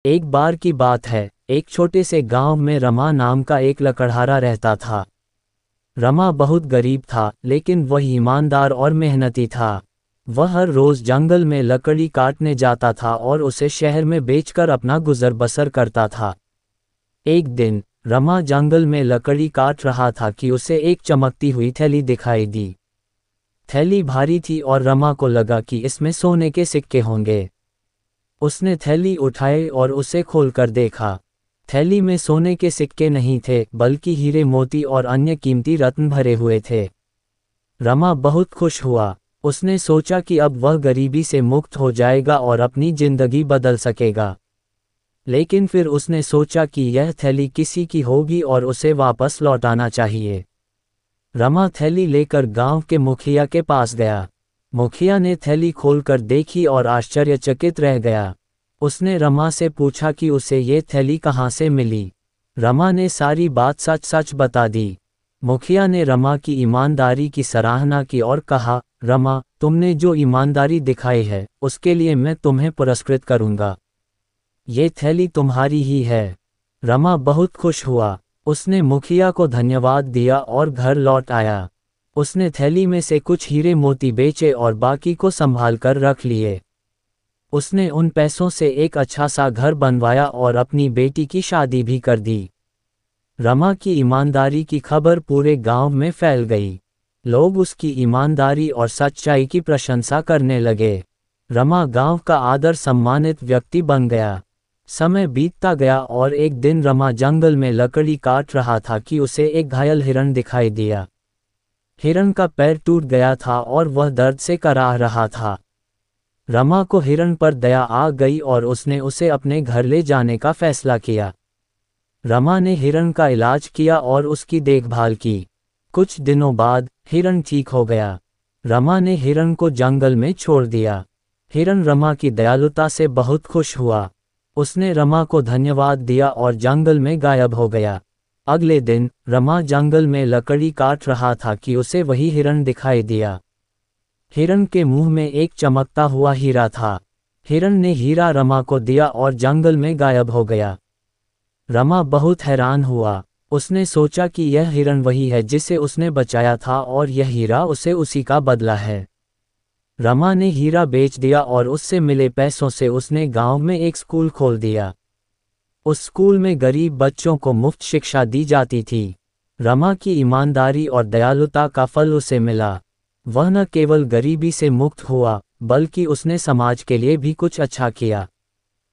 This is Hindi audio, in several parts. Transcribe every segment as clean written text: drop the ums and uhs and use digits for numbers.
एक बार की बात है, एक छोटे से गांव में रमा नाम का एक लकड़हारा रहता था। रमा बहुत गरीब था, लेकिन वह ईमानदार और मेहनती था। वह हर रोज जंगल में लकड़ी काटने जाता था और उसे शहर में बेचकर अपना गुजर बसर करता था। एक दिन रमा जंगल में लकड़ी काट रहा था कि उसे एक चमकती हुई थैली दिखाई दी। थैली भारी थी और रमा को लगा कि इसमें सोने के सिक्के होंगे। उसने थैली उठाई और उसे खोलकर देखा। थैली में सोने के सिक्के नहीं थे, बल्कि हीरे मोती और अन्य कीमती रत्न भरे हुए थे। रमा बहुत खुश हुआ। उसने सोचा कि अब वह गरीबी से मुक्त हो जाएगा और अपनी जिंदगी बदल सकेगा। लेकिन फिर उसने सोचा कि यह थैली किसी की होगी और उसे वापस लौटाना चाहिए। रमा थैली लेकर गांव के मुखिया के पास गया। मुखिया ने थैली खोलकर देखी और आश्चर्यचकित रह गया। उसने रमा से पूछा कि उसे ये थैली कहाँ से मिली। रमा ने सारी बात सच सच बता दी। मुखिया ने रमा की ईमानदारी की सराहना की और कहा, रमा, तुमने जो ईमानदारी दिखाई है, उसके लिए मैं तुम्हें पुरस्कृत करूंगा। ये थैली तुम्हारी ही है। रमा बहुत खुश हुआ। उसने मुखिया को धन्यवाद दिया और घर लौट आया। उसने थैली में से कुछ हीरे मोती बेचे और बाकी को संभाल कर रख लिए। उसने उन पैसों से एक अच्छा सा घर बनवाया और अपनी बेटी की शादी भी कर दी। रमा की ईमानदारी की खबर पूरे गांव में फैल गई। लोग उसकी ईमानदारी और सच्चाई की प्रशंसा करने लगे। रमा गांव का आदर सम्मानित व्यक्ति बन गया। समय बीतता गया और एक दिन रमा जंगल में लकड़ी काट रहा था कि उसे एक घायल हिरण दिखाई दिया। हिरण का पैर टूट गया था और वह दर्द से कराह रहा था। रमा को हिरण पर दया आ गई और उसने उसे अपने घर ले जाने का फैसला किया। रमा ने हिरण का इलाज किया और उसकी देखभाल की। कुछ दिनों बाद हिरण ठीक हो गया। रमा ने हिरण को जंगल में छोड़ दिया। हिरण रमा की दयालुता से बहुत खुश हुआ। उसने रमा को धन्यवाद दिया और जंगल में गायब हो गया। अगले दिन रमा जंगल में लकड़ी काट रहा था कि उसे वही हिरण दिखाई दिया। हिरण के मुंह में एक चमकता हुआ हीरा था। हिरण ने हीरा रमा को दिया और जंगल में गायब हो गया। रमा बहुत हैरान हुआ। उसने सोचा कि यह हिरण वही है जिसे उसने बचाया था और यह हीरा उसे उसी का बदला है। रमा ने हीरा बेच दिया और उससे मिले पैसों से उसने गांव में एक स्कूल खोल दिया। उस स्कूल में गरीब बच्चों को मुफ्त शिक्षा दी जाती थी। रमा की ईमानदारी और दयालुता का फल उसे मिला। वह न केवल गरीबी से मुक्त हुआ, बल्कि उसने समाज के लिए भी कुछ अच्छा किया।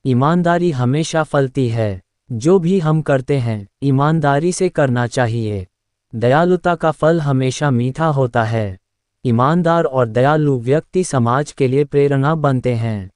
ईमानदारी हमेशा फलती है। जो भी हम करते हैं, ईमानदारी से करना चाहिए। दयालुता का फल हमेशा मीठा होता है। ईमानदार और दयालु व्यक्ति समाज के लिए प्रेरणा बनते हैं।